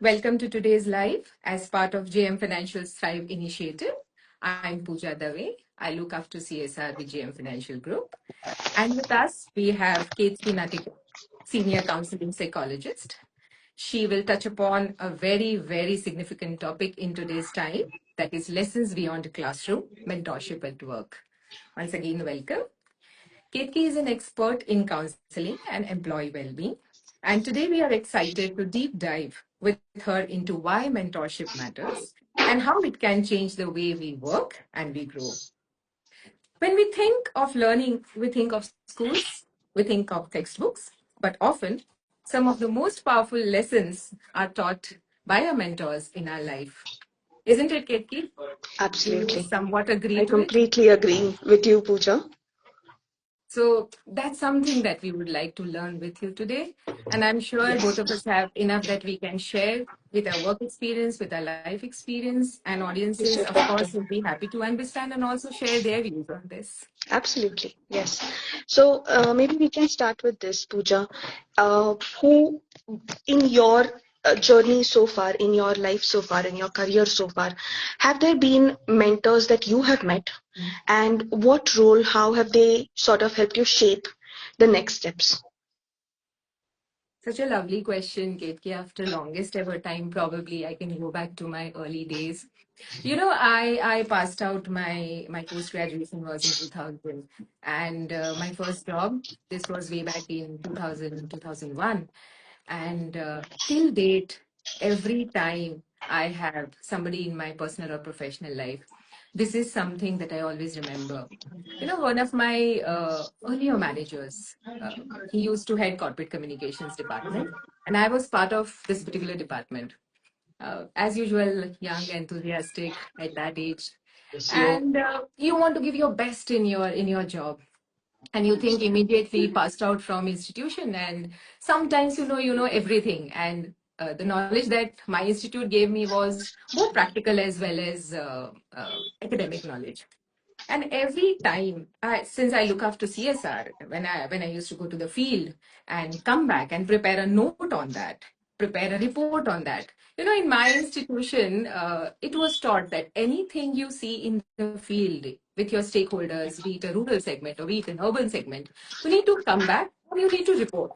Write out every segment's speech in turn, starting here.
Welcome to today's live as part of JM Financial's Thrive Initiative. I'm Puja Dave. I look after CSR with JM Financial Group. And with us, we have Ketaki Natekar, Senior Counselling Psychologist. She will touch upon a very, very significant topic in today's time, that is lessons beyond the classroom, mentorship at work. Once again, welcome. Ketaki is an expert in counseling and employee well-being. And today we are excited to deep dive with her into why mentorship matters and how it can change the way we work and we grow. When we think of learning, we think of schools, we think of textbooks, but often some of the most powerful lessons are taught by our mentors in our life. Isn't it, Ketaki? Do you Absolutely. somewhat agree I to it? completely agree with you, Pooja. So that's something that we would like to learn with you today. And I'm sure both Yes, of us have enough that we can share with our work experience, with our life experience, and audiences, Mr. of course, Doctor. will be happy to understand and also share their views on this. Absolutely. Yes. So maybe we can start with this, Pooja. Who in your journey so far, in your life so far, in your career so far, have there been mentors that you have met? And what role, how have they sort of helped you shape the next steps? Such a lovely question, Ketki. After longest ever time, probably I can go back to my early days. I passed out my post graduation was in 2000, and my first job, this was way back in 2000 2001, and till date, every time I have somebody in my personal or professional life, this is something that I always remember. One of my earlier managers, he used to head corporate communications department, and I was part of this particular department. As usual, young, enthusiastic at that age, and you want to give your best in your job, and you think immediately passed out from institution, and sometimes you know everything, and the knowledge that my institute gave me was both practical as well as academic knowledge. And every time, since I look after CSR, when I used to go to the field and come back and prepare a note on that, prepare a report on that. In my institution, it was taught that anything you see in the field with your stakeholders, be it a rural segment or be it an urban segment, you need to come back and you need to report.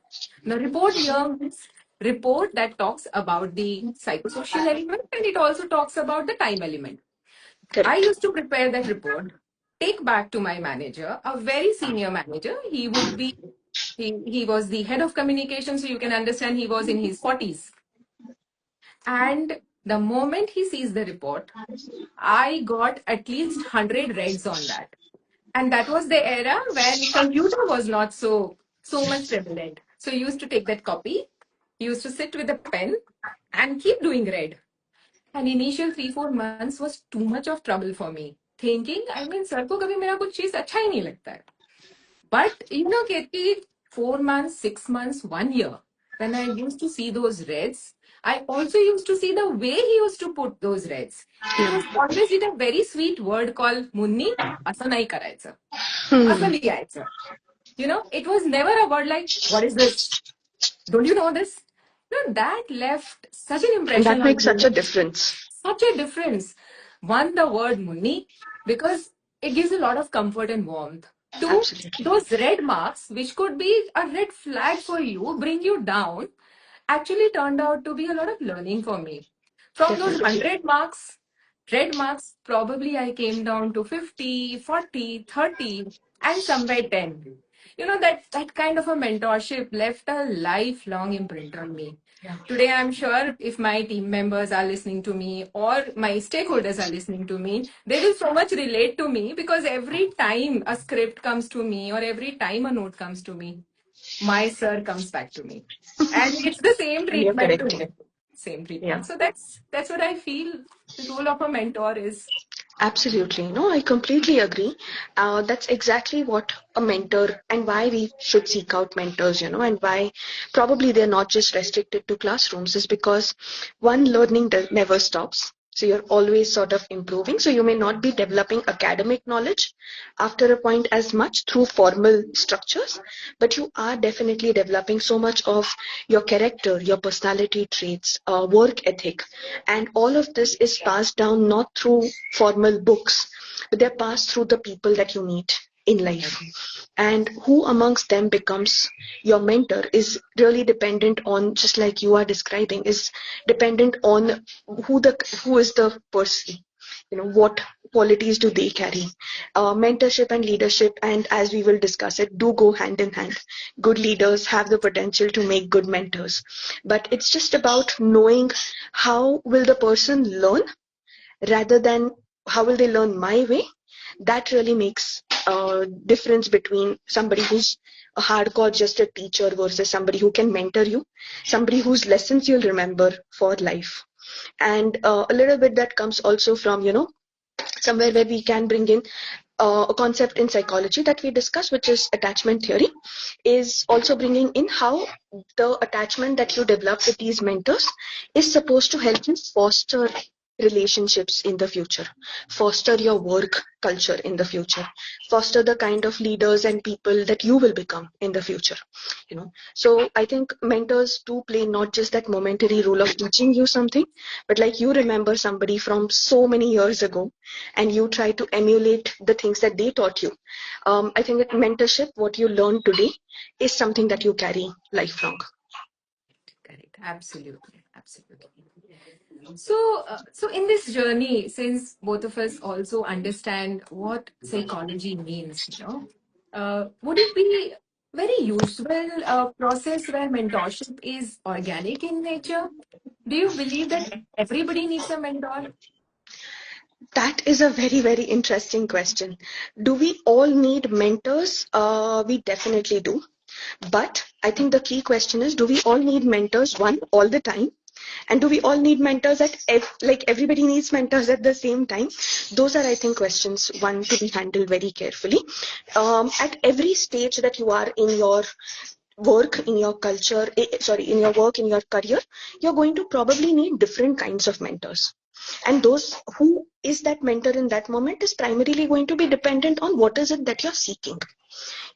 Now, report here means report that talks about the psychosocial element, and it also talks about the time element. I Correct. used to prepare that report, take back to my manager, a very senior manager. He was the head of communication, so you can understand he was in his 40s. And the moment he sees the report, I got at least 100 reds on that. And that was the era when computer was not so much prevalent. So he used to take that copy, he used to sit with a pen and keep doing red. And initial 3-4 months was too much of trouble for me. Thinking, I mean, sir को कभी मेरा कुछ चीज अच्छा ही नहीं लगता है. But Ketki, 4 months, 6 months, 1 year, when I used to see those reds, I also used to see the way he used to put those reds. He was always in a very sweet word called Munni, असं नाही करायचं. असं लिहायचं. It was never about like, what is this? Don't you know this? No, that left such an And impression that on makes such me. a difference. Such a difference. One, the word Munni, because it gives a lot of comfort and warmth. Two, Absolutely. those red marks, which could be a red flag for you, bring you down, actually turned out to be a lot of learning for me. From those Definitely. 100 marks, red marks, probably I came down to 50, 40, 30, and somewhere 10. That kind of a mentorship left a lifelong imprint on me. Today, I'm sure if my team members are listening to me or my stakeholders are listening to me, they will so much relate to me, because every time a script comes to me or every time a note comes to me, my sir comes back to me. And it's the same And you're treatment to correct. him. Same Yeah. treatment. So that's what I feel the role of a mentor is. Absolutely. No, I completely agree. That's exactly what a mentor and why we should seek out mentors, and why probably they're not just restricted to classrooms is because one, learning never stops. So you're always sort of improving. So you may not be developing academic knowledge after a point as much through formal structures, but you are definitely developing so much of your character, your personality traits, work ethic. And all of this is passed down not through formal books, but they're passed through the people that you meet in life. And who amongst them becomes your mentor is really dependent on, just like you are describing, is dependent on who is the person, what qualities do they carry. Mentorship and leadership, and as we will discuss it, do go hand in hand. Good leaders have the potential to make good mentors, but it's just about knowing how will the person learn rather than how will they learn my way. That really makes a difference between somebody who's a hardcore just a teacher versus somebody who can mentor you, somebody whose lessons you'll remember for life. And a little bit that comes also from, somewhere where we can bring in a concept in psychology that we discuss, which is attachment theory, is also bringing in how the attachment that you develop with these mentors is supposed to help you foster relationships in the future, foster your work culture in the future, foster the kind of leaders and people that you will become in the future. So I think mentors do play not just that momentary role of teaching you something, but like you remember somebody from so many years ago and you try to emulate the things that they taught you. I think that mentorship, what you learn today, is something that you carry lifelong. Correct. Absolutely. Absolutely. So in this journey, since both of us also understand what psychology means, would it be very usual process where mentorship is organic in nature? Do you believe that everybody needs a mentor? That is a very, very interesting question. Do we all need mentors? We definitely do. But I think the key question is, do we all need mentors, one, all the time? And do we all need mentors like everybody needs mentors at the same time? Those are, I think, questions, one, to be handled very carefully. At every stage that you are in your work, in your culture, in your work, in your career, you're going to probably need different kinds of mentors. And those who is that mentor in that moment is primarily going to be dependent on what is it that you're seeking.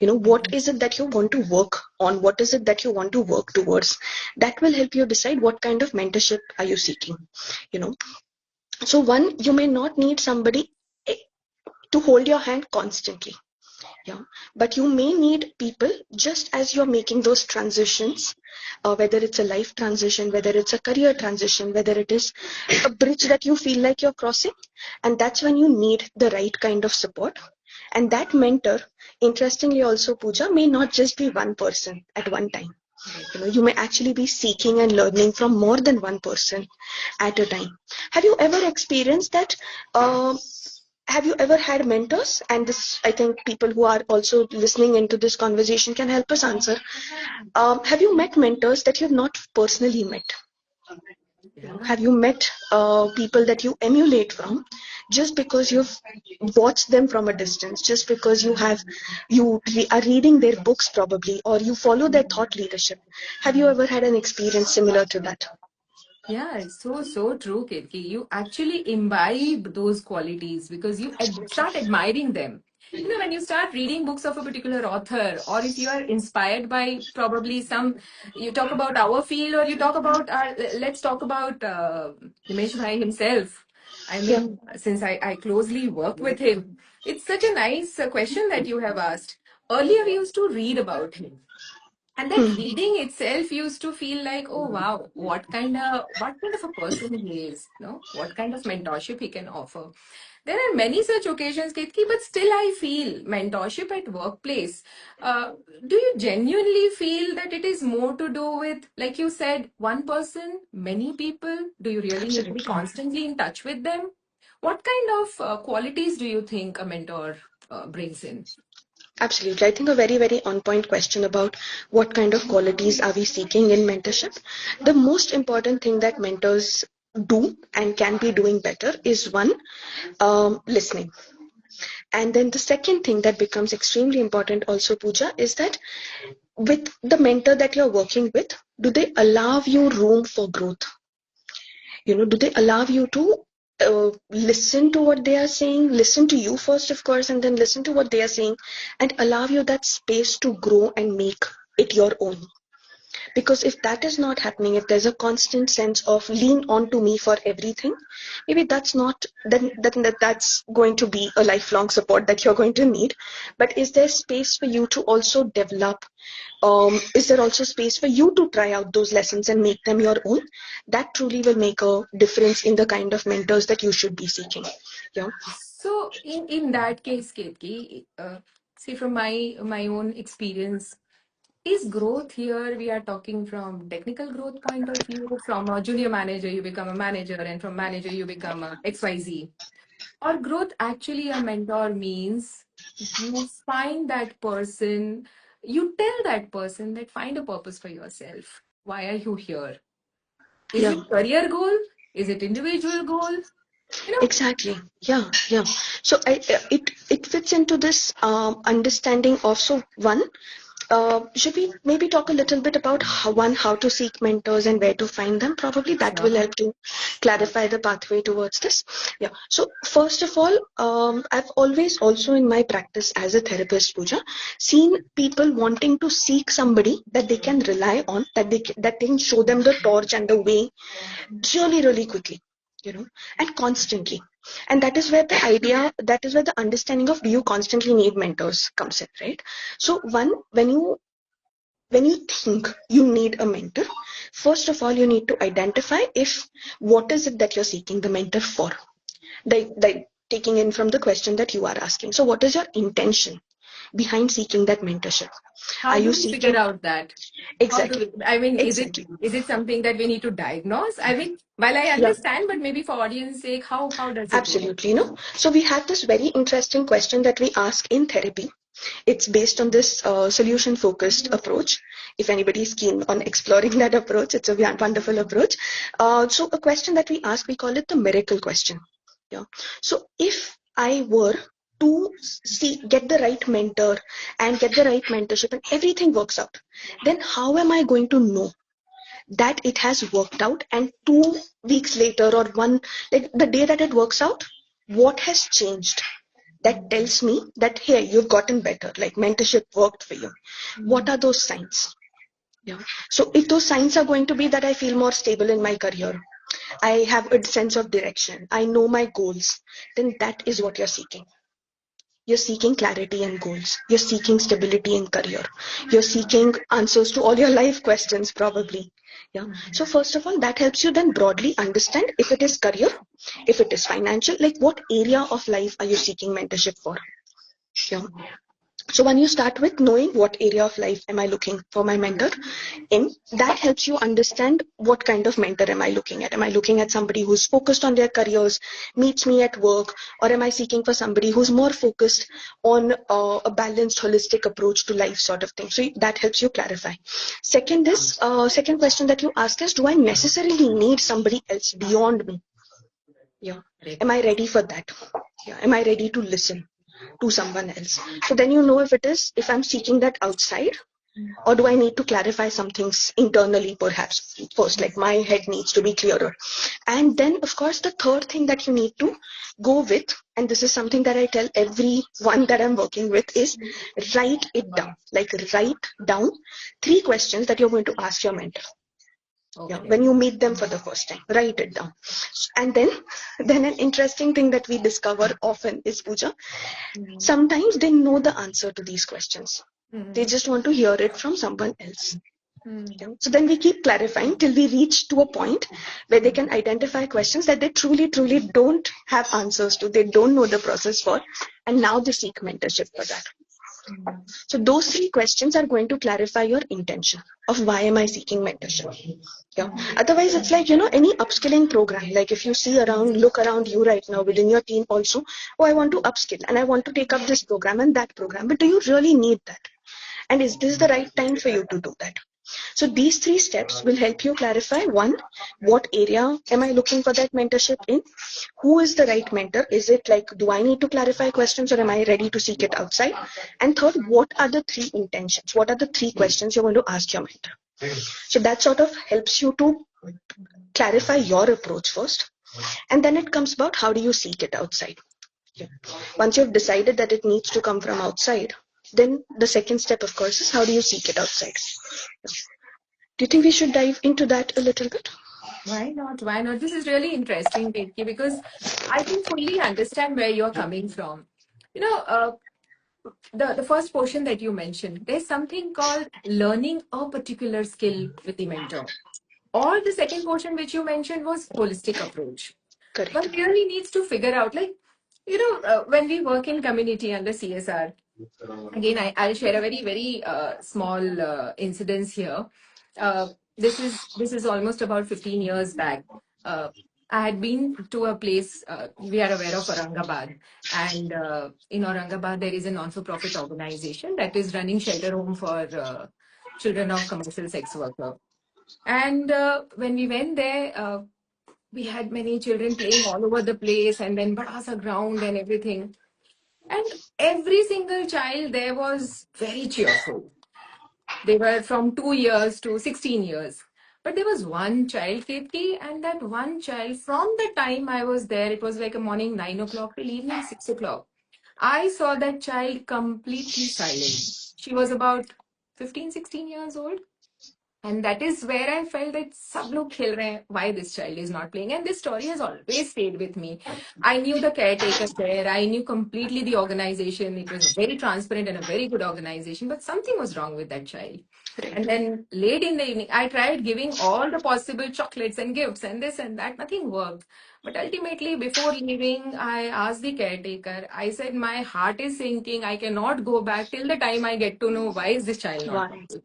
What is it that you want to work on? What is it that you want to work towards? That will help you decide what kind of mentorship are you seeking. You know, so one, you may not need somebody eh, to hold your hand constantly. Yeah, but you may need people just as you're making those transitions, whether it's a life transition, whether it's a career transition, whether it is a bridge that you feel like you're crossing, and that's when you need the right kind of support. And that mentor, interestingly also, Puja, may not just be one person at one time. You may actually be seeking and learning from more than one person at a time. Have you ever experienced that? Have you ever had mentors? And this, I think people who are also listening into this conversation can help us answer. Have you met mentors that you've not personally met? Yeah. Have you met people that you emulate from just because you've watched them from a distance, just because are reading their books probably, or you follow their thought leadership? Have you ever had an experience similar to that? Yeah, it's so true, Ketki. You actually imbibe those qualities because you start admiring them. When you start reading books of a particular author, or if you are inspired by probably you talk about our field, or you talk about let's talk about Himesh Bhai himself. I Yeah. mean, since I closely work with him, it's such a nice question that you have asked. Earlier, we used to read about him, and that Hmm. reading itself used to feel like, oh wow, what kind of a person he is, what kind of mentorship he can offer. There are many such occasions, Ketki, but still I feel mentorship at workplace. uh, do you genuinely feel that it is more to do with, like you said, one person, many people? Do you really need to be Absolutely. constantly in touch with them? What kind of qualities do you think a mentor brings in? Absolutely. I think a very, very on point question about what kind of qualities are we seeking in mentorship. The most important thing that mentors do and can be doing better is one, listening. And then the second thing that becomes extremely important also, Pooja, is that with the mentor that you're working with, do they allow you room for growth? Do they allow you to listen to what they are saying, listen to you first, of course, and then listen to what they are saying, and allow you that space to grow and make it your own. Because if that is not happening, if there's a constant sense of lean on to me for everything, maybe that's not, that's going to be a lifelong support that you're going to need. But is there space for you to also develop? Is there also space for you to try out those lessons and make them your own? That truly will make a difference in the kind of mentors that you should be seeking. Yeah. So in that case, Ketki, see from my own experience, is growth here, we are talking from technical growth point of view, from a junior manager you become a manager, and from manager you become a XYZ, or growth actually a mentor means you find that person, you tell that person that find a purpose for yourself. Why are you here? Is Yeah. it career goal? Is it individual goal? You know, Exactly. Yeah, yeah. So it fits into this understanding of, so one, should we maybe talk a little bit about how to seek mentors and where to find them? Probably that will sure. help to clarify the pathway towards this. Yeah. So first of all, I've always also in my practice as a therapist, Pooja, seen people wanting to seek somebody that they can rely on, that they can show them the torch and the way really, really quickly, and constantly. And that is where the understanding of, do you constantly need mentors comes in, right? So one, when you think you need a mentor, first of all, you need to identify if what is it that you're seeking the mentor for. Like taking in from the question that you are asking. So what is your intention behind seeking that mentorship? Are How you do we figure seeking out that? How do exactly, we, I mean, exactly? is it something that we need to diagnose? I mean, while I Yeah. understand, but maybe for audience sake, how does it work? Absolutely, no. So we have this very interesting question that we ask in therapy. It's based on this solution-focused approach. If anybody is keen on exploring that approach, it's a wonderful approach. So a question that we ask, we call it the miracle question. Yeah. So if I were to get the right mentor and get the right mentorship and everything works out, then how am I going to know that it has worked out? And 2 weeks later, or one, like the day that it works out, what has changed that tells me that, hey, you've gotten better, like mentorship worked for you? What are those signs? Yeah. So if those signs are going to be that I feel more stable in my career, I have a sense of direction, I know my goals, then that is what you're seeking. You're seeking clarity and goals. You're seeking stability in career. You're seeking answers to all your life questions, probably. Yeah. So first of all, that helps you then broadly understand if it is career, if it is financial, like what area of life are you seeking mentorship for? Yeah. So when you start with knowing what area of life am I looking for my mentor in, that helps you understand what kind of mentor am I looking at. Am I looking at somebody who's focused on their careers, meets me at work, or am I seeking for somebody who's more focused on a balanced, holistic approach to life sort of thing? So that helps you clarify. Second question that you ask is, do I necessarily need somebody else beyond me? Yeah. Am I ready for that? Yeah. Am I ready to listen to someone else? So then you know if I'm seeking that outside, or do I need to clarify some things internally, perhaps first, like my head needs to be clearer. And then, of course, the third thing that you need to go with, and this is something that I tell everyone that I'm working with, is write it down. Like write down 3 questions that you're going to ask your mentor. Yeah, Okay. when you meet them for the first time, write it down. And then an interesting thing that we discover often is, Pooja, sometimes they know the answer to these questions. They just want to hear it from someone else. Yeah. So then we keep clarifying till we reach to a point where they can identify questions that they truly, truly don't have answers to. They don't know the process for, and now they seek mentorship for that. So those 3 questions are going to clarify your intention of why am I seeking mentorship. Yeah. Otherwise, it's like, any upskilling program. Like if you see around, look around you right now within your team also, oh, I want to upskill and I want to take up this program and that program. But do you really need that? And is this the right time for you to do that? So these 3 steps will help you clarify, one, what area am I looking for that mentorship in? Who is the right mentor? Is it like, do I need to clarify questions or am I ready to seek it outside? And third, what are the 3 intentions? What are the 3 questions you're going to ask your mentor? So that sort of helps you to clarify your approach first. And then it comes about how do you seek it outside. Once you've decided that it needs to come from outside, then the second step, of course, is how do you seek it outside. Do you think we should dive into that a little bit? Why not? Why not? This is really interesting, Ketki, because I can fully understand where you're coming from. You know, the first portion that you mentioned, there's something called learning a particular skill with the mentor. Or the second portion which you mentioned was holistic approach. One Correct. really needs to figure out, like, when we work in community under CSR, again, I'll share a very small incidence here. Uh, this is almost about 15 years back. Uh, I had been to a place, we are aware of Aurangabad, and in Aurangabad there is a non-for-profit organization that is running shelter home for children of commercial sex worker. And when we went there, we had many children playing all over the place, and then badasa ground and everything. And every single child there was very cheerful. They were from 2 years to 16 years. But there was one child, Ketki, and that one child, from the time I was there, it was like a morning 9 o'clock till evening 6 o'clock. I saw that child completely silent. She was about 15, 16 years old. And that is where I felt that sab log khel rahe hain, why this child is not playing. And this story has always stayed with me. I knew the caretaker there. I knew completely the organization. It was a very transparent and a very good organization, but something was wrong with that child. Right. And then late in the evening, I tried giving all the possible chocolates and gifts and this and that. Nothing worked. But ultimately, before leaving, I asked the caretaker, I said, my heart is sinking. I cannot go back till the time I get to know why is this child not Why? talking.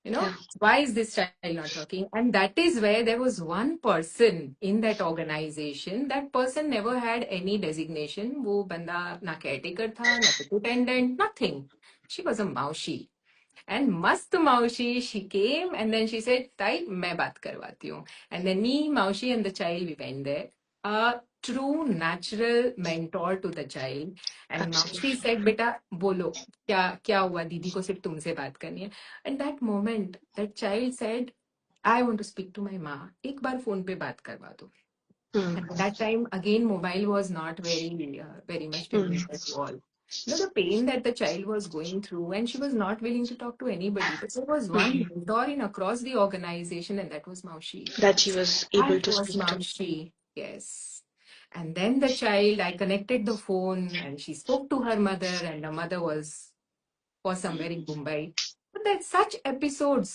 Yeah. Why is this child not talking? And that is where there was one person in that organization. That person never had any designation. वो बंदा ना caretaker था, ना superintendent, nothing. She was a maushi. And Mast Maushi, she came and then she said, Tai, मैं बात करवाती हूँ. And then me, Maushi and the child, we went there. A true natural mentor to the child. And Maushi Absolutely. said, बेटा बोलो क्या क्या हुआ दीदी को सिर्फ तुमसे बात करनी है. And that moment, that child said, I want to speak to my माँ. एक बार फोन पे बात करवा दो. Mm. And at that time, again, mobile was not very much Mm. prevalent at all. The pain that the child was going through, and she was not willing to talk to anybody. But there was one Mm. mentor in across the organization, and that was Maushi. That she was able That to was speak to. Maushi, yes. And then the child, I connected the phone, and she spoke to her mother, and the mother was somewhere in Mumbai. But that such Absolutely.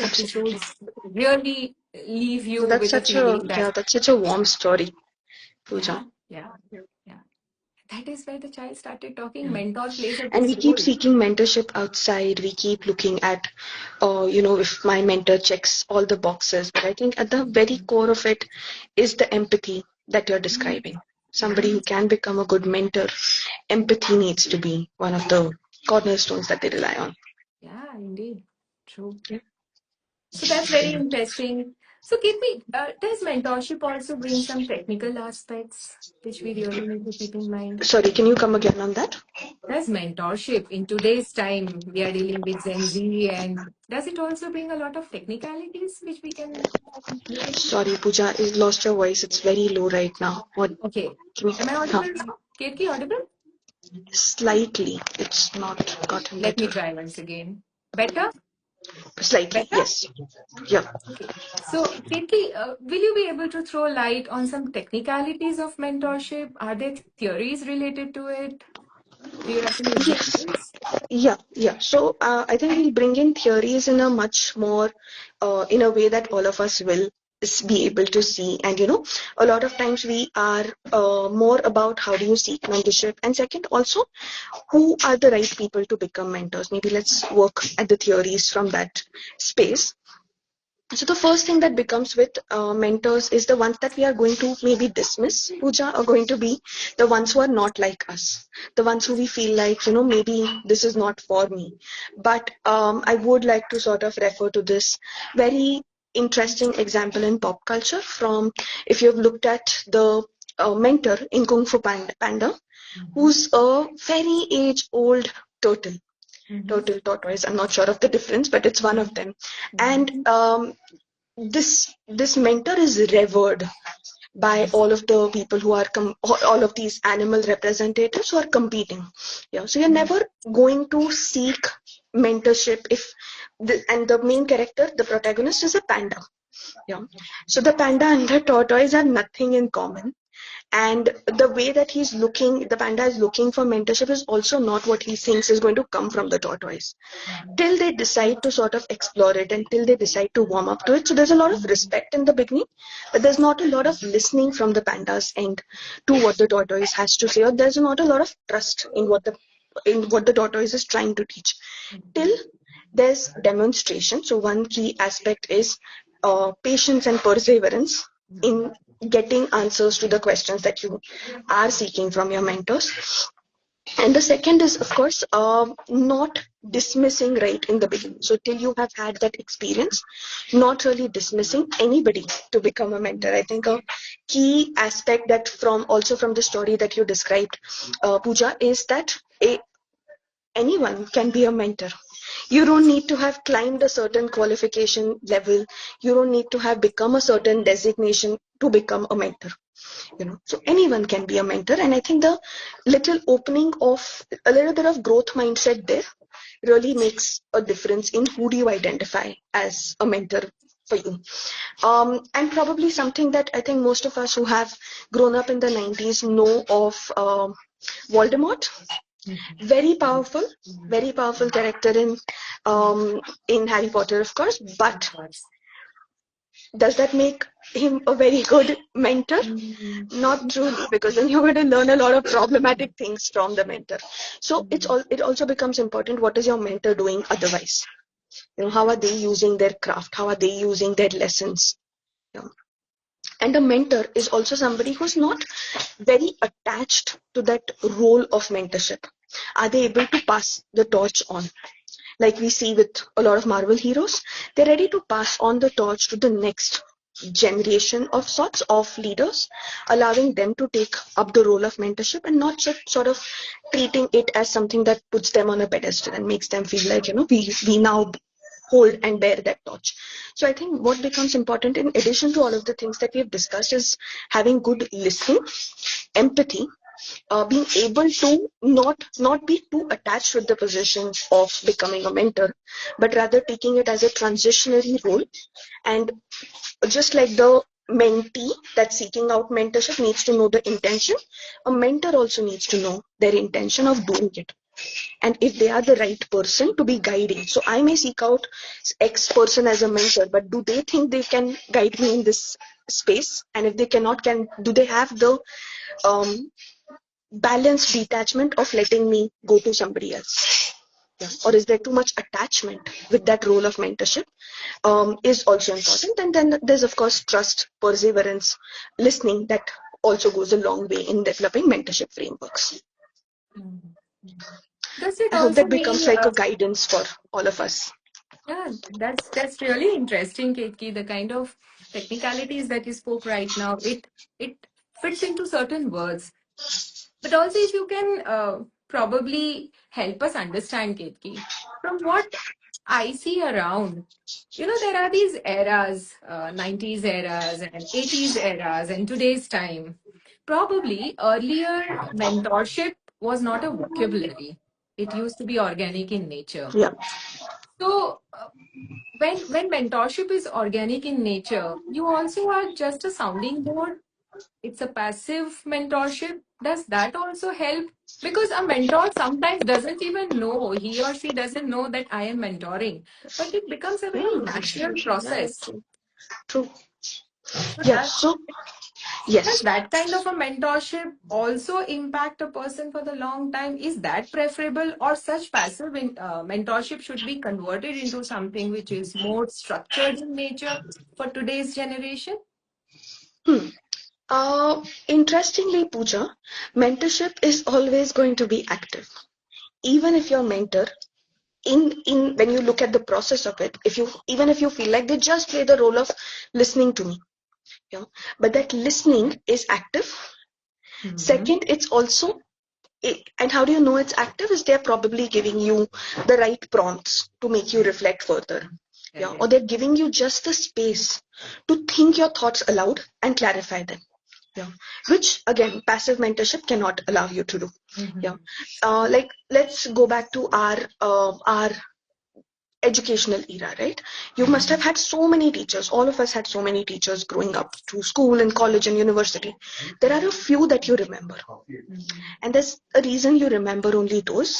episodes really leave you So with a feeling that that's such a warm story, yeah, Pooja. yeah, yeah. That is where the child started talking. Mentor plays a And big we keep role. seeking mentorship outside. We keep looking at, if my mentor checks all the boxes. But I think at the very core of it is the empathy that you're describing. Somebody who Mhm. can become a good mentor, empathy needs to be one of the cornerstones that they rely on. Yeah, indeed. True. Yeah. So that's very interesting. So, Kirti, does mentorship also bring some technical aspects which we really need to keep in mind? Sorry, can you come again on that? Does mentorship in today's time, we are dealing with Gen Z, and does it also bring a lot of technicalities which we can look into? Sorry, Pooja, I lost your voice. It's very low right now. What? Okay. Can you, Am I huh, audible now? Kirti, audible? slightly. It's not gotten Let better. me try once again. Better? Slightly, Better? yes. Yeah. Okay. So, Kirti, will you be able to throw light on some technicalities of mentorship? Are there theories related to it? Do you have some Yes. examples? Yeah. So I think we'll bring in theories in a much more, in a way that all of us will be able to see. And a lot of times we are more about how do you seek mentorship, and second, also who are the right people to become mentors. Maybe let's work at the theories from that space. So the first thing that becomes with mentors is the ones that we are going to maybe dismiss, Pooja, are going to be the ones who are not like us, the ones who we feel like, maybe this is not for me. But I would like to sort of refer to this very interesting example in pop culture from, if you've looked at the mentor in Kung Fu Panda, Mm-hmm. who's a very age-old turtle. Mm-hmm. Turtle, tortoise, I'm not sure of the difference, but it's one of them. And Mm-hmm. this mentor is revered by all of the people who are all of these animal representatives who are competing. So you're never going to seek mentorship if and the main character, the protagonist, is a panda. So the panda and the tortoise have nothing in common. And the way that the panda is looking for mentorship is also not what he thinks is going to come from the tortoise. Till they decide to sort of explore it, until they decide to warm up to it. So there's a lot of respect in the beginning, but there's not a lot of listening from the panda's end to what the tortoise has to say, or there's not a lot of trust in what the tortoise is trying to teach. Till there's demonstration. So one key aspect is patience and perseverance in getting answers to the questions that you are seeking from your mentors. And the second is, of course, not dismissing right in the beginning. So till you have had that experience, not really dismissing anybody to become a mentor. I think a key aspect that from the story that you described, Puja, is that anyone can be a mentor. You don't need to have climbed a certain qualification level. You don't need to have become a certain designation to become a mentor. So anyone can be a mentor. And I think the little opening of a little bit of growth mindset there really makes a difference in who do you identify as a mentor for you. And probably something that I think most of us who have grown up in the 90s know of Voldemort. Very powerful character in Harry Potter, of course, but does that make him a very good mentor? Not truly, because then you're going to learn a lot of problematic things from the mentor. So it also becomes important, what is your mentor doing otherwise? How are they using their craft? How are they using their lessons? And a mentor is also somebody who's not very attached to that role of mentorship. Are they able to pass the torch on? Like we see with a lot of Marvel heroes, they're ready to pass on the torch to the next generation of sorts of leaders, allowing them to take up the role of mentorship and not just sort of treating it as something that puts them on a pedestal and makes them feel like, we now hold and bear that torch. So I think what becomes important in addition to all of the things that we've discussed is having good listening, empathy, being able to not be too attached with the position of becoming a mentor, but rather taking it as a transitionary role. And just like the mentee that's seeking out mentorship needs to know the intention, a mentor also needs to know their intention of doing it. And if they are the right person to be guiding. So I may seek out X person as a mentor, but do they think they can guide me in this space? And if they cannot, do they have the balanced detachment of letting me go to somebody else? Or is there too much attachment with that role of mentorship? Is also important. And then there's, of course, trust, perseverance, listening that also goes a long way in developing mentorship frameworks. Does it I hope also that becomes mean like a guidance for all of us. yeah, that's really interesting, Ketki. The kind of technicalities that you spoke right now, it fits into certain words. But also, if you can probably help us understand, Ketki, from what I see around, there are these eras, 90s eras and 80s eras and today's time. Probably earlier mentorship was not a vocabulary. It used to be organic in nature. Yeah. So when mentorship is organic in nature, you also are just a sounding board. It's a passive mentorship. Does that also help? Because a mentor sometimes doesn't even know, he or she doesn't know that I am mentoring, but it becomes a very natural Yeah, process. true. So Yeah. So does yes. that kind of a mentorship also impact a person for the long time? Is that preferable, or such passive mentorship should be converted into something which is more structured in nature for today's generation? Hmm. Interestingly, Pooja, mentorship is always going to be active. Even if your mentor, in when you look at the process of it, even if you feel like they just play the role of listening to me, but that listening is active. Second, it's also and how do you know it's active? Is they're probably giving you the right prompts to make you reflect further. Or they're giving you just the space to think your thoughts aloud and clarify them. Yeah, which again, passive mentorship cannot allow you to do. Yeah, Mhm. like let's go back to our educational era, right? You must have had so many teachers. All of us had so many teachers growing up through school and college and university. There are a few that you remember, Mhm. and there's a reason you remember only those.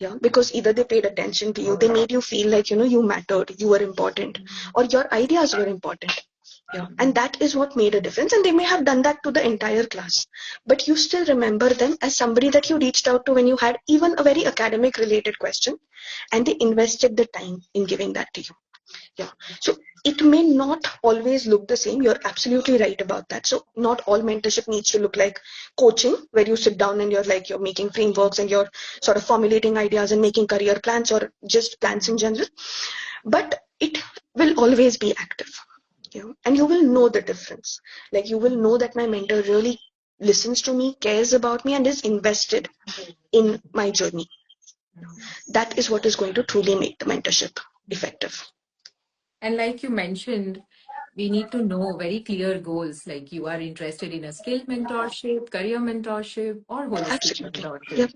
Yeah, because either they paid attention to you, they made you feel like you mattered, you were important, or your ideas were important. Yeah, and that is what made a difference. And they may have done that to the entire class, but you still remember them as somebody that you reached out to when you had even a very academic related question, and they invested the time in giving that to you. Yeah. So it may not always look the same. You're absolutely right about that. So not all mentorship needs to look like coaching, where you sit down and you're making frameworks and you're sort of formulating ideas and making career plans or just plans in general. But it will always be active. And you will know the difference. Like you will know that my mentor really listens to me, cares about me, and is invested in my journey. That is what is going to truly make the mentorship effective. And like you mentioned, we need to know very clear goals, like you are interested in a skill mentorship, career mentorship, or holistic Absolutely. mentorship. Yep.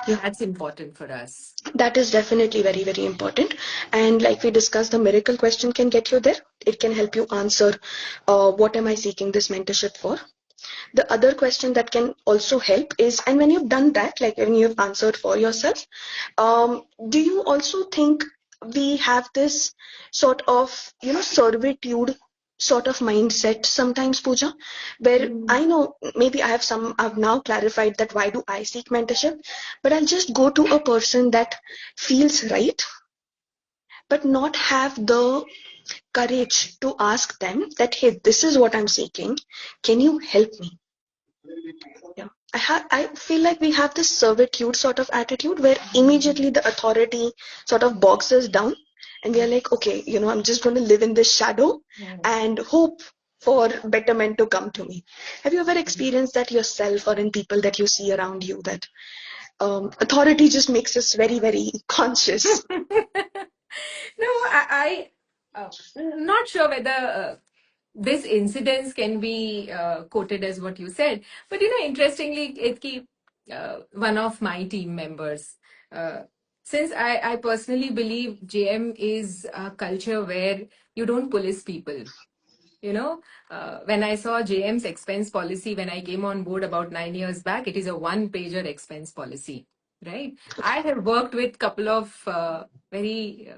Yep. That's important for us. That is definitely very, very important. And like we discussed, the miracle question can get you there. It can help you answer what am I seeking this mentorship for? The other question that can also help is, and when you've done that, like when you've answered for yourself, do you also think we have this sort of, servitude sort of mindset sometimes, Pooja, where Mm. I know maybe I've now clarified that why do I seek mentorship, but I'll just go to a person that feels right, but not have the courage to ask them that, hey, this is what I'm seeking. Can you help me? Yeah. I feel like we have this servitude sort of attitude where immediately the authority sort of bogs us down, and we are like, okay, I'm just going to live in this shadow and hope for better men to come to me. Have you ever experienced that yourself or in people that you see around you, that authority just makes us very, very conscious? No, not sure whether this incidence can be quoted as what you said. But interestingly, Ketki, one of my team members, uh, since I personally believe JM is a culture where you don't police people. You know, when I saw JM's expense policy when I came on board about 9 years back, it is a one-pager expense policy, right? I have worked with couple of very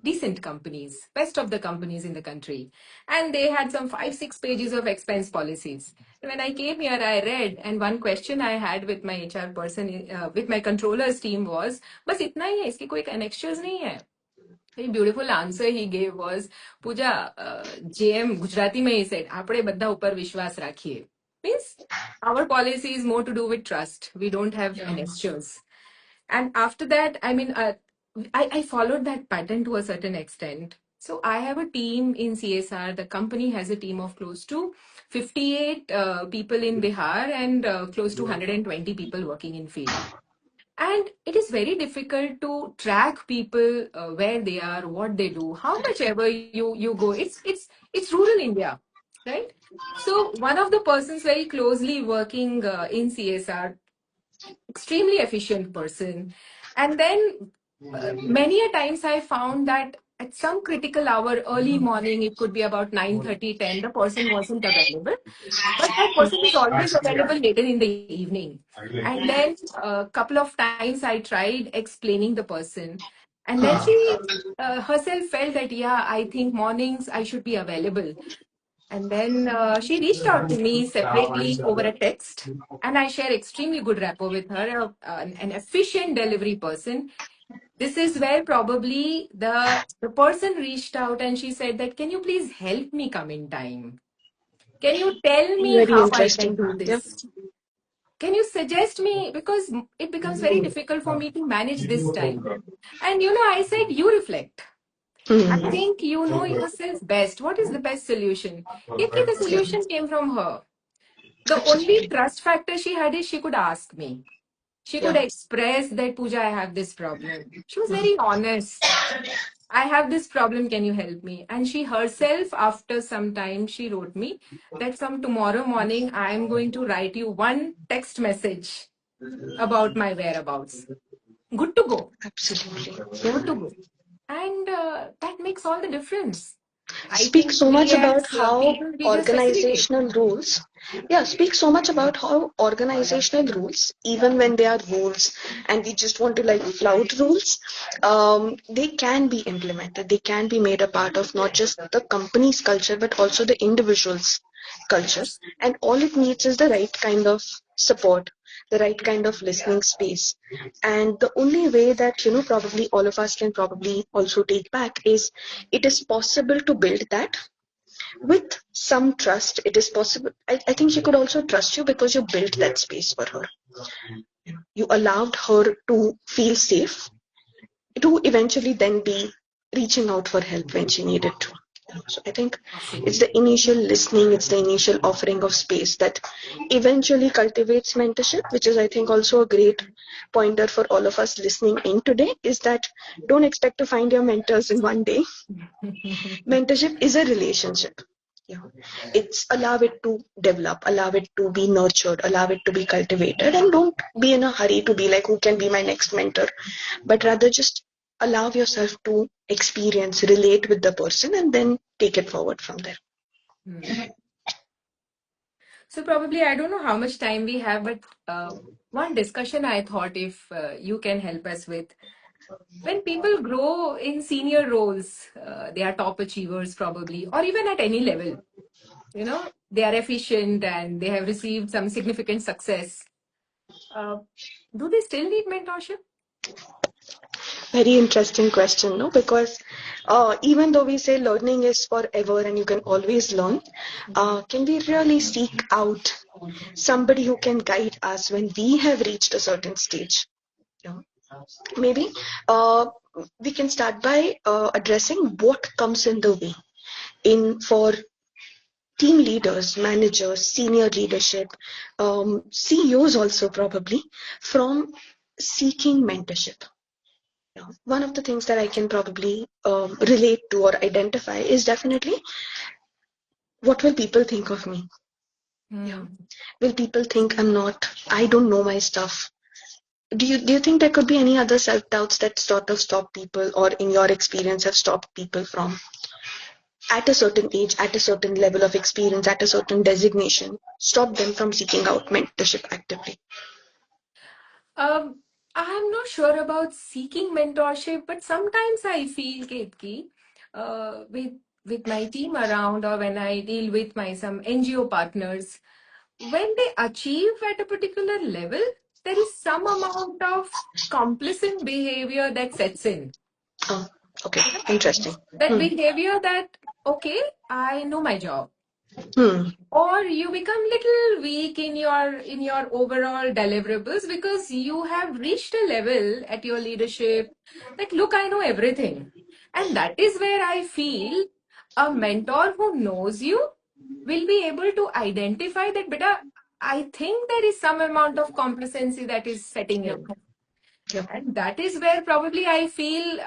decent companies, best of the companies in the country, and they had some 5, 6 pages of expense policies. When I came here, I read, and one question I had with my HR person, with my controllers team was, बस इतना ही है, इसके कोई annexures नहीं है. The beautiful answer he gave was, Puja, JM Gujarati mein he said, આપણે બધા ઉપર વિશ્વાસ રાખીએ. Means our policy is more to do with trust. We don't have annexures. And after that, I mean, I followed that pattern to a certain extent. So I have a team in CSR. The company has a team of close to 58 people in Bihar and close to 120 people working in field. And it is very difficult to track people, where they are, what they do, how much ever you go. It's rural India, right? So one of the persons very closely working in CSR, extremely efficient person, and then many a times I found that at some critical hour, early morning, it could be about 9:30, 10, the person wasn't available, but that person is always available later in the evening. And then a couple of times I tried explaining the person, and then she herself felt that, yeah, I think mornings I should be available. And then she reached out to me separately over a text, and I share extremely good rapport with her, an efficient delivery person. This is where probably the person reached out and she said that, can you please help me come in time? Can you tell me Very how I can interesting. do Yeah. this? Can you suggest me? Because it becomes very difficult for me to manage this time. And I said, you reflect. I Hmm. think you know yourself best. What is the best solution? Yet the Yeah. solution came from her. The only Absolutely. trust factor she had is she could ask me. She could Yeah. express that, Pooja, I have this problem. She was very honest. I have this problem, can you help me? And she herself, after some time, she wrote me that from tomorrow morning, I am going to write you one text message about my whereabouts. Good to go. Absolutely. Good Yeah. to go. And that makes all the difference. I Speak think so we much about as how people, we just facilitate. organizational rules, yeah, speak so much about how organizational rules, even when they are rules and we just want to like flout rules, they can be implemented, they can be made a part of not just the company's culture but also the individual's culture. Yes. And all it needs is the right kind of support, the right kind of listening space. And the only way that, probably all of us can probably also take back is it is possible to build that with some trust. It is possible. I think she could also trust you because you built that space for her. You allowed her to feel safe to eventually then be reaching out for help when she needed to. So I think it's Awesome. the initial listening, it's the initial offering of space that eventually cultivates mentorship, which is, I think, also a great pointer for all of us listening in today, is that don't expect to find your mentors in one day. Mentorship is a relationship. Yeah. It's allow it to develop, allow it to be nurtured, allow it to be cultivated, and don't be in a hurry to be like, who can be my next mentor? But rather just allow yourself to experience, relate with the person, and then take it forward from there. Hmm. So probably I don't know how much time we have, but one discussion I thought if you can help us with. When people grow in senior roles, they are top achievers probably, or even at any level, they are efficient and they have received some significant success. Uh, do they still need mentorship? Very interesting question, no? Because even though we say learning is forever and you can always learn, can we really seek out somebody who can guide us when we have reached a certain stage? Yeah. Maybe uh, we can start by addressing what comes in the way in for team leaders, managers, senior leadership, CEOs also probably from seeking mentorship. Yeah. One of the things that I can probably relate to or identify is definitely what will people think of me? Yeah. Hmm. Will people think I don't know my stuff? Do you think there could be any other self doubts that sort of stop people, or in your experience have stopped people from at a certain age, at a certain level of experience, at a certain designation, stop them from seeking out mentorship actively? Um, I'm not sure about seeking mentorship, but sometimes I feel, Ketki, with my team around or when I deal with my some NGO partners, when they achieve at a particular level, there is some amount of complacent behavior that sets in. Oh, okay, You know, interesting. that Hmm. behavior that, okay, I know my job. Hmm. Or you become little weak in your overall deliverables because you have reached a level at your leadership that look, I know everything. And that is where I feel a mentor who knows you will be able to identify that, beta, I think there is some amount of complacency that is setting Yep. in. Yep. And that is where probably I feel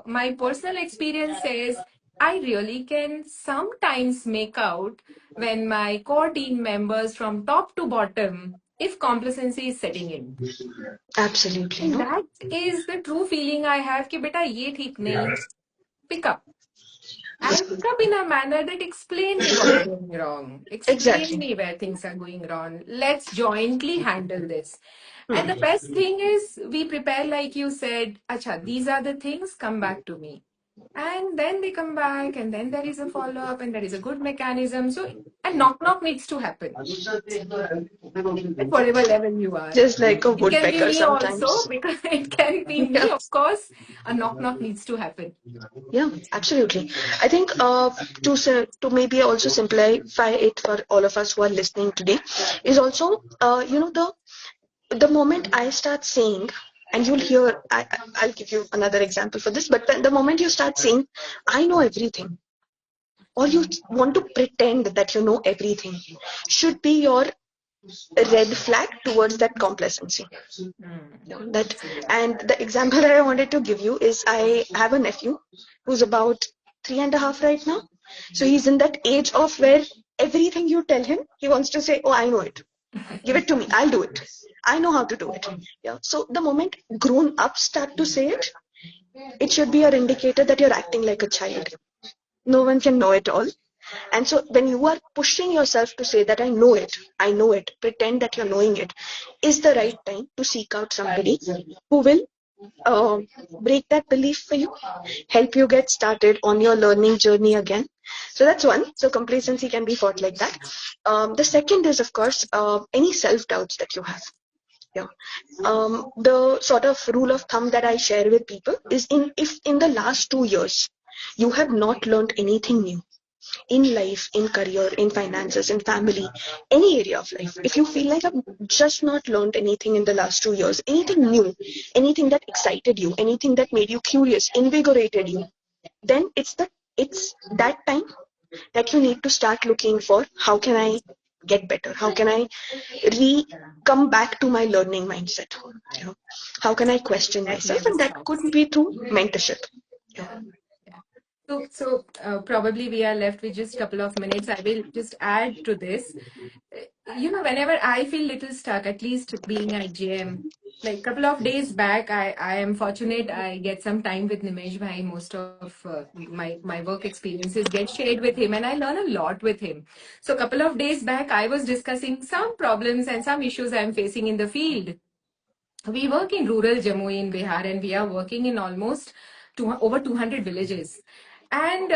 my personal experience says I really can sometimes make out when my core team members from top to bottom, if complacency is setting in. Absolutely, And no? that is the true feeling I have कि बेटा ये ठीक नहीं, pick up. And pick up in a manner that explain me what's going wrong. Explain Exactly. me where things are going wrong. Let's jointly handle this. And the Hmm. best thing is we prepare, like you said, Acha, these are the things, come back to me. And then they come back, and then there is a follow-up, and there is a good mechanism. So, and knock-knock needs to happen at whatever level you are. Just like a It can be woodpecker me also, sometimes. because it can be Yeah. me, of course. A knock-knock needs to happen. Yeah, absolutely. I think to maybe also simplify it for all of us who are listening today is also the moment I start saying, and you'll hear, I'll give you another example for this, but the moment you start saying, I know everything, or you Hmm. want to pretend that you know everything, should be your red flag towards that complacency. Mm. That, and the example that I wanted to give you is I have a nephew who's about 3.5 right now. So he's in that age of where everything you tell him, he wants to say, "Oh, I know it. Give it to me. I'll do it. I know how to do it." Yeah. So the moment grown ups start to say it, it should be an indicator that you're acting like a child. No one can know it all. And so when you are pushing yourself to say that I know it, pretend that you're knowing it, is the right time to seek out somebody who will break that belief for you, help you get started on your learning journey again. So that's one. So complacency can be fought like that. The second is, of course, any self doubts that you have. Yeah. The sort of rule of thumb that I share with people is, if in the last 2 years you have not learned anything new in life, in career, in finances, in family, any area of life, if you feel like I've just not learned anything in the last 2 years, anything new, anything that excited you, anything that made you curious, invigorated you, then it's that time that you need to start looking for, how can I get better? How can I come back to my learning mindset? You know, how can I question That myself? never And that could stops. be through mentorship. Yeah. Yeah. Probably we are left with just a couple of minutes. I will just add to this. Whenever I feel little stuck, at least being at GM, like couple of days back, I am fortunate I get some time with Nimesh Bhai. Most of my work experiences get shared with him, and I learn a lot with him. So couple of days back, I was discussing some problems and some issues I'm facing in the field. We work in rural Jammu in Bihar, and we are working in almost over 200 villages. And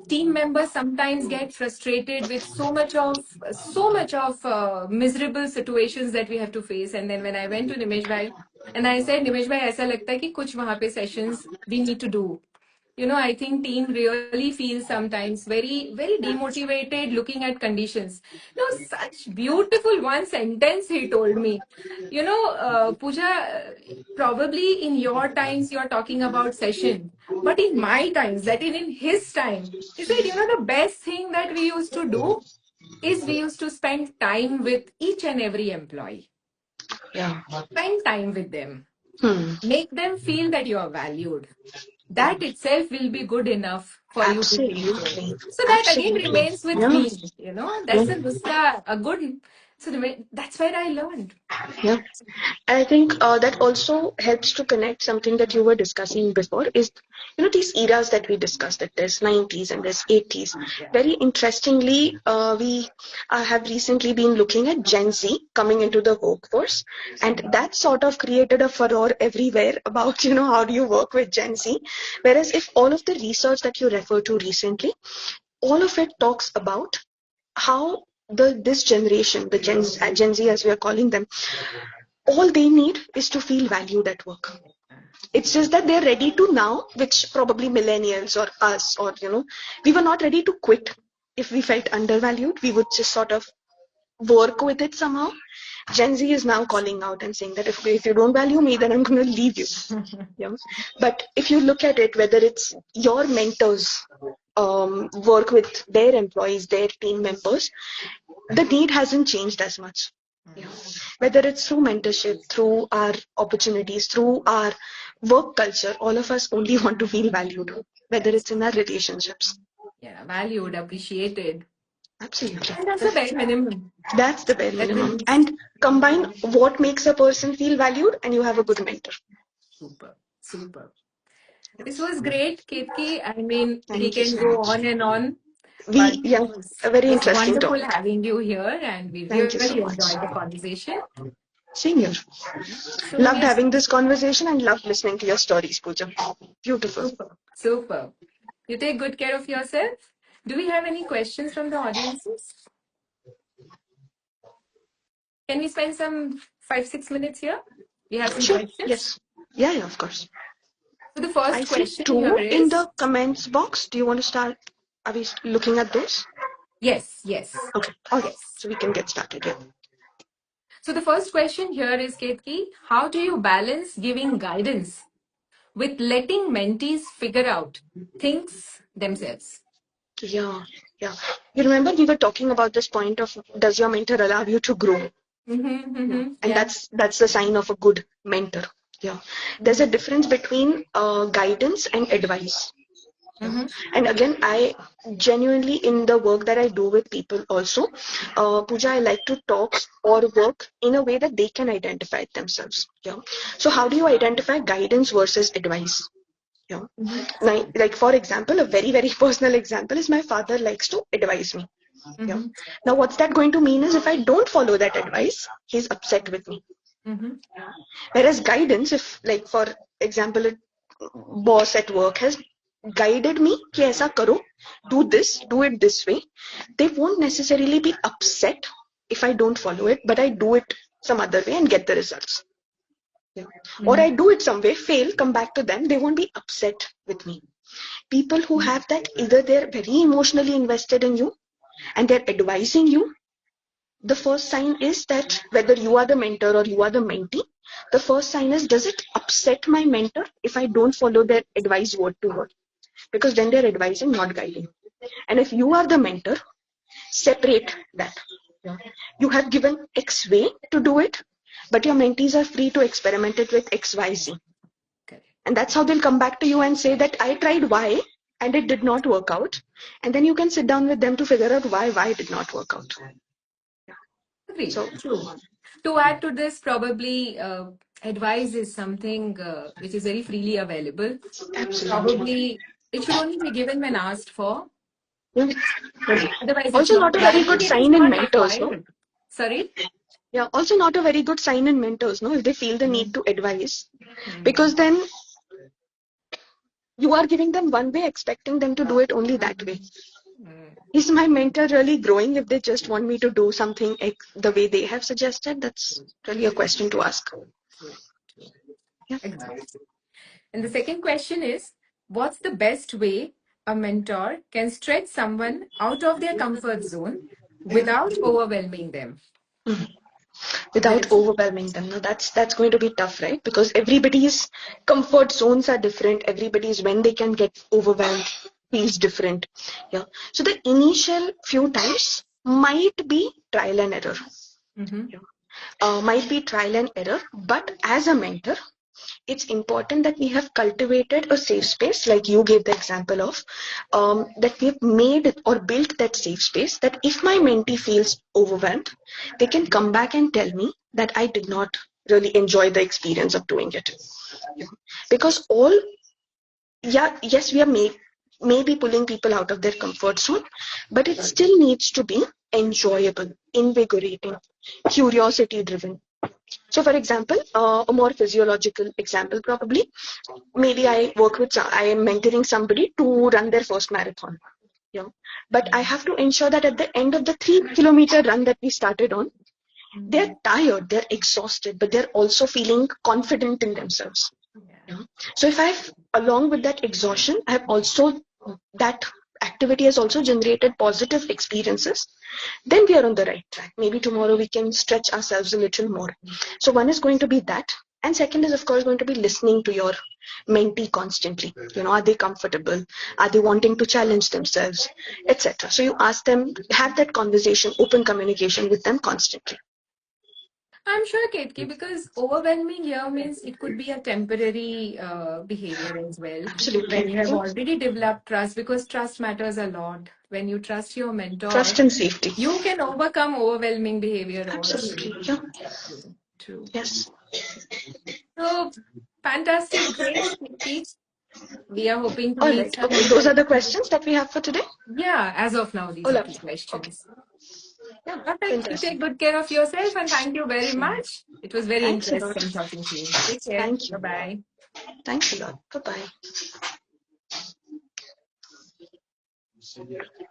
team members sometimes get frustrated with so much of miserable situations that we have to face. And then when I went to Nimesh Bhai, and I said, Nimesh Bhai, ऐसा लगता है कि कुछ वहाँ पे sessions we need to do. I think team really feels sometimes very, very demotivated looking at conditions. Such beautiful one sentence he told me. Pooja, probably in your times you're talking about session, but in my times, that in his time, he said, the best thing that we used to do is we used to spend time with each and every employee. Yeah. Spend time with them. Hmm. Make them feel that you are valued. That itself will be good enough for you to say so. Absolutely. So that again Absolutely. remains with Yeah. me. Yeah. That's a nuska, a good. That's where I learned. Yeah. I think that also helps to connect something that you were discussing before, is, these eras that we discussed, that there's 90s and there's 80s. Yeah. Very interestingly, we have recently been looking at Gen Z coming into the workforce, and that sort of created a furor everywhere about, how do you work with Gen Z? Whereas if all of the research that you refer to recently, all of it talks about how this generation, the Gen Z as we are calling them, all they need is to feel valued at work. It's just that they're ready to now, which probably millennials or us, or we were not ready to quit. If we felt undervalued, we would just sort of work with it somehow. Gen Z is now calling out and saying that if you don't value me, then I'm going to leave you. Yeah. But if you look at it, whether it's your mentors work with their employees, their team members, the need hasn't changed as much. Yeah. Whether it's through mentorship, through our opportunities, through our work culture, all of us only want to feel valued, whether That's it's in our relationships. Yeah, valued, appreciated. Absolutely. And that's the bare minimum. That's the bare That's the minimum. least. And combine what makes a person feel valued, and you have a good mentor. Super. Super. This was great, Ketki. I mean, we Thank you can so go much. on and on, but Yeah, a it very was interesting wonderful topic. having you here, and we Thank you so really much. enjoyed the conversation. Same here. So Loved we having this conversation and loved listening to your stories, Pooja. Beautiful. super, super. You take good care of yourself. Do we have any questions from the audiences? Can we spend some 5-6 minutes here? We have some Sure. questions. Yes. Yeah, yeah, of course. So the I first see question here two in is the comments box. Do you want to start? Are we looking at those? yes, yes, Okay. All right. yes. So we can get started. Yeah. So the first question here is, Ketki, how do you balance giving guidance with letting mentees figure out things themselves? Yeah. Yeah. You remember we were talking about this point of, does your mentor allow you to grow? And Yeah. that's the sign of a good mentor. Yeah, there's a difference between guidance and advice. Mm-hmm. And again, I genuinely, in the work that I do with people also, Pooja, I like to talk or work in a way that they can identify it themselves. Yeah. So how do you identify guidance versus advice? Yeah. Mm-hmm. Like for example, a very very personal example is my father likes to advise me. Yeah. Mm-hmm. Now what's that going to mean is if I don't follow that advice, he's upset with me. Mm-hmm. Whereas guidance, if like for example, a boss at work has guided me कि ऐसा करो, do it this way, they won't necessarily be upset if I don't follow it, but I do it some other way and get the results. Yeah. Or I do it some way, fail, come back to them, they won't be upset with me. People who have that, either they're very emotionally invested in you and they're advising you. The first sign is that whether you are the mentor or you are the mentee, the first sign is, does it upset my mentor if I don't follow their advice word to word? Because then they're advising, not guiding. And if you are the mentor, separate that. You have given X way to do it, but your mentees are free to experiment it with XYZ. Correct. And that's how they'll come back to you and say that I tried Y and it did not work out. And then you can sit down with them to figure out why Y did not work out. Agree. So True. To add to this, probably advice is something which is very freely available. absolutely. Probably it should only be given when asked for. Yeah. Otherwise, it's Also not. not a very Granting good it is sign in not mentors, no? required. Sorry? Yeah, also not a very good sign in mentors, no? If they feel the need to advise. Mm-hmm. Because then you are giving them one way, expecting them to do it only that way. Is my mentor really growing if they just want me to do something the way they have suggested? That's really a question to ask. True. True. Yeah. Agreed. And the second question is, what's the best way a mentor can stretch someone out of their comfort zone without overwhelming them? There Without is. overwhelming them. No, that's going to be tough, right? Because everybody's comfort zones are different. Everybody's when they can get overwhelmed feels different. Yeah. So the initial few times might be trial and error. Mm-hmm. Yeah. Might be trial and error, but as a mentor, it's important that we have cultivated a safe space, like you gave the example of, that we've made or built that safe space, that if my mentee feels overwhelmed, they can come back and tell me that I did not really enjoy the experience of doing it. Because yes, we are maybe pulling people out of their comfort zone, but it still needs to be enjoyable, invigorating, curiosity driven. So, for example, a more physiological example probably, maybe I am mentoring somebody to run their first marathon. Yeah. But I have to ensure that at the end of the 3 kilometer run that we started on, they're tired, they're exhausted, but they're also feeling confident in themselves. Yeah. So if I've, along with that exhaustion, that activity has also generated positive experiences, then we are on the right track. Maybe tomorrow we can stretch ourselves a little more. So one is going to be that. And second is, of course, going to be listening to your mentee constantly. Are they comfortable? Are they wanting to challenge themselves, etc.? So you ask them, have that conversation, open communication with them constantly. I'm sure, Ketki, because overwhelming here means it could be a temporary behavior as well. When Absolutely. you have Yeah. already developed trust, because trust matters a lot. When you trust your mentor, Trust and safety. you can overcome overwhelming behavior also. Absolutely. Yeah. True. True. Yes. So, fantastic. Great, Ketki. We are hoping to All meet right. some Okay. more. Those are the questions that we have for today. Yeah, as of now, these Oh, are the lovely. Okay. questions. Yeah. Perfect. You take Fantastic. good care of yourself and thank you very much. It was very Thanks a lot. interesting talking to you. Take care. Thank Bye you. bye. Thanks a lot. Bye bye.